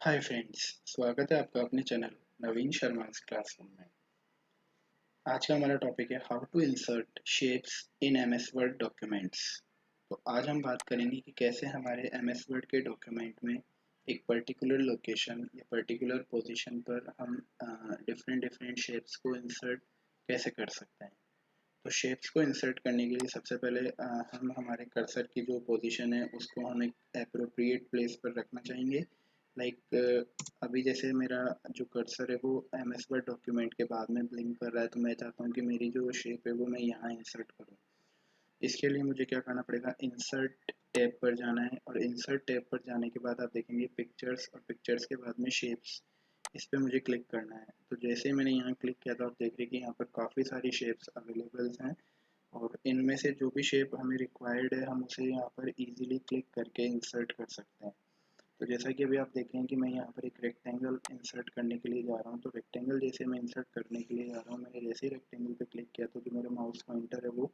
Hi friends, स्वागत है आपका अपने चैनल नवीन शर्मा क्लासरूम में। आज का हमारा टॉपिक है how to insert shapes in MS Word documents. तो आज हम बात करेंगे कि कैसे हमारे एमएस वर्ड के डॉक्यूमेंट में एक पर्टिकुलर लोकेशन या पर्टिकुलर पोजीशन पर हम डिफरेंट डिफरेंट शेप्स को इंसर्ट कैसे कर सकते हैं। तो शेप्स को इंसर्ट करने के लिए सबसे पहले हम हमारे कर्सर की जो पोजीशन है उसको हम एक एप्रोप्रिएट प्लेस पर रखना चाहेंगे। अभी जैसे मेरा जो कर्सर है वो एमएस वर्ड डॉक्यूमेंट के बाद में ब्लिंक कर रहा है, तो मैं चाहता हूँ कि मेरी जो शेप है वो मैं यहाँ इंसर्ट करूँ। इसके लिए मुझे क्या करना पड़ेगा, इंसर्ट टैब पर जाना है और इंसर्ट टैब पर जाने के बाद आप देखेंगे पिक्चर्स और पिक्चर्स के बाद में शेप्स, इस पर मुझे क्लिक करना है। तो जैसे ही मैंने यहाँ क्लिक किया तो आप देख रहे हैं कि यहाँ पर काफ़ी सारी शेप्स अवेलेबल हैं और इनमें से जो भी शेप हमें रिक्वायर्ड है हम उसे यहाँ पर इजीली क्लिक करके इंसर्ट कर सकते हैं। तो जैसा कि अभी आप देख रहे हैं कि मैं यहाँ पर एक रेक्टेंगल इंसर्ट करने के लिए जा रहा हूँ। तो रेक्टेंगल जैसे मैं इंसर्ट करने के लिए जा रहा हूँ, मैंने जैसे ही रेक्टेंगल पे क्लिक किया तो जो मेरा माउस पॉइंटर है वो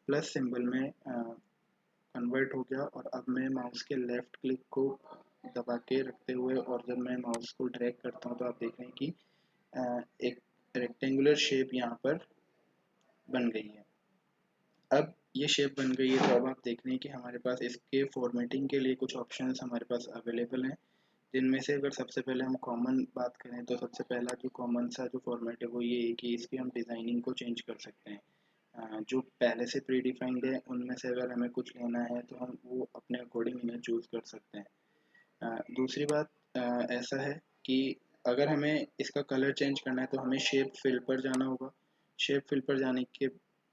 प्लस सिंबल में कन्वर्ट हो गया और अब मैं माउस के लेफ्ट क्लिक को दबा के रखते हुए और जब मैं माउस को ड्रैग करता हूँ तो आप देख रहे हैं कि एक रेक्टेंगुलर शेप यहाँ पर बन गई है। अब ये शेप बन गई है तो अब आप देख रहे हैं कि हमारे पास इसके फॉर्मेटिंग के लिए कुछ ऑप्शंस हमारे पास अवेलेबल हैं, जिनमें से अगर सबसे पहले हम कॉमन बात करें तो सबसे पहला जो कॉमन सा जो फॉर्मेट है वो ये है कि इसकी हम डिज़ाइनिंग को चेंज कर सकते हैं। जो पहले से प्री डिफाइंड है उनमें से अगर हमें कुछ लेना है तो हम वो अपने अकॉर्डिंग इन्हें चूज़ कर सकते हैं। दूसरी बात ऐसा है कि अगर हमें इसका कलर चेंज करना है तो हमें शेप फिल पर जाना होगा। शेप फिल पर जाने के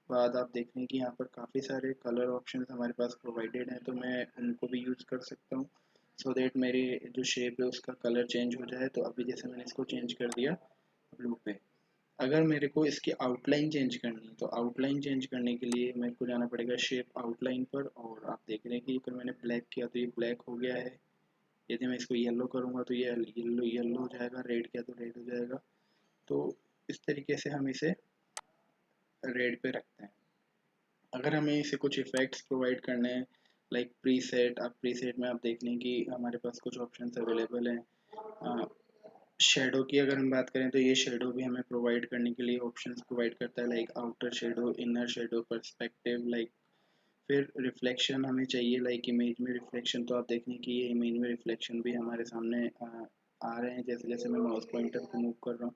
बाद आप देख रहे हैं कि यहाँ पर काफ़ी सारे कलर ऑप्शंस हमारे पास प्रोवाइडेड हैं, तो मैं उनको भी यूज़ कर सकता हूँ सो दैट मेरी जो शेप है उसका कलर चेंज हो जाए। तो अभी जैसे मैंने इसको चेंज कर दिया ब्लू पे। अगर मेरे को इसकी आउटलाइन चेंज करनी है तो आउटलाइन चेंज करने के लिए मेरे को जाना पड़ेगा शेप आउटलाइन पर और आप देख रहे हैं कि अगर मैंने ब्लैक किया तो ये ब्लैक हो गया है। यदि मैं इसको येलो करूँगा तो ये येलो येलो हो जाएगा, रेड किया तो रेड हो जाएगा। तो इस तरीके से हम इसे रेड पे रखते हैं। अगर हमें इसे कुछ इफ़ेक्ट्स प्रोवाइड करने हैं लाइक प्रीसेट, आप प्रीसेट में आप देख लें कि हमारे पास कुछ ऑप्शंस अवेलेबल हैं। शेडो की अगर हम बात करें तो ये शेडो भी हमें प्रोवाइड करने के लिए ऑप्शंस प्रोवाइड करता है, like outer shadow, inner shadow, perspective, like फिर रिफ्लेक्शन हमें चाहिए, लाइक इमेज में रिफ्लेक्शन। तो आप देखें कि ये इमेज में रिफ्लेक्शन भी हमारे सामने आ रहे हैं जैसे जैसे मैं माउस पॉइंटर को मूव कर रहा हूँ।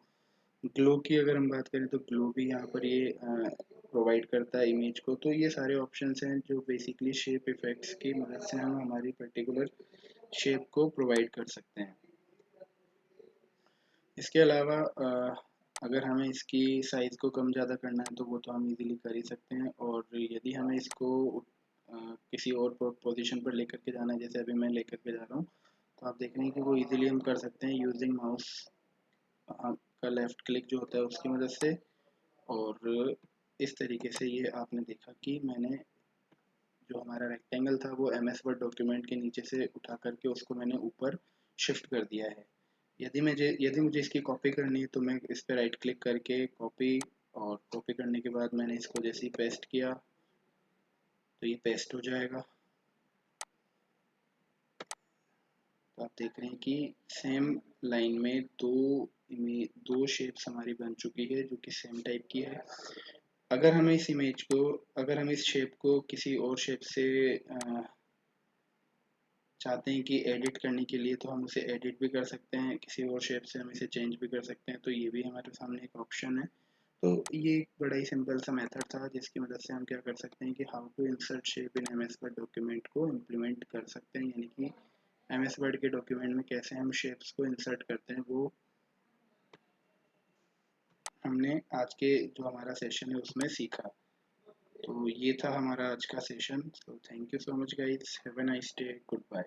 ग्लो की अगर हम बात करें तो ग्लो भी यहाँ पर ये प्रोवाइड करता है इमेज को। तो ये सारे ऑप्शंस हैं जो बेसिकली शेप इफेक्ट्स की मदद से हम हमारी पर्टिकुलर शेप को प्रोवाइड कर सकते हैं। इसके अलावा अगर हमें इसकी साइज़ को कम ज़्यादा करना है तो वो तो हम इजीली कर ही सकते हैं, और यदि हमें इसको किसी और पोजीशन पर लेकर के जाना है जैसे अभी मैं लेकर के जा रहा हूँ, तो आप देख रहे हैं कि वो इजीली हम कर सकते हैं यूजिंग माउस का लेफ़्ट क्लिक जो होता है उसकी मदद से। और इस तरीके से ये आपने देखा कि मैंने जो हमारा रेक्टेंगल था वो एम एस वर्ड डॉक्यूमेंट के नीचे से उठा करके उसको मैंने ऊपर शिफ्ट कर दिया है। यदि मुझे इसकी कॉपी करनी है तो मैं इस पर राइट क्लिक करके कॉपी, और कॉपी करने के बाद मैंने इसको जैसे ही पेस्ट किया तो ये पेस्ट हो जाएगा। तो आप देख रहे हैं कि सेम लाइन में दो शेप्स हमारी बन चुकी है जो कि सेम टाइप की है। अगर हम इस शेप को किसी और शेप से चाहते हैं कि एडिट करने के लिए तो हम उसे एडिट भी कर सकते हैं, किसी और शेप से हम इसे चेंज भी कर सकते हैं, तो ये भी हमारे सामने एक ऑप्शन है। तो ये एक बड़ा ही सिंपल सा मेथड था जिसकी मदद से हम क्या कर सकते हैं कि how to insert shape in MS Word document को इम्प्लीमेंट कर सकते हैं, यानी कि एमएस वर्ड के डॉक्यूमेंट में कैसे हम शेप्स को इंसर्ट करते हैं वो हमने आज के जो हमारा सेशन है उसमें सीखा। तो ये था हमारा आज का session. So thank you so much guys, have a nice day, good bye.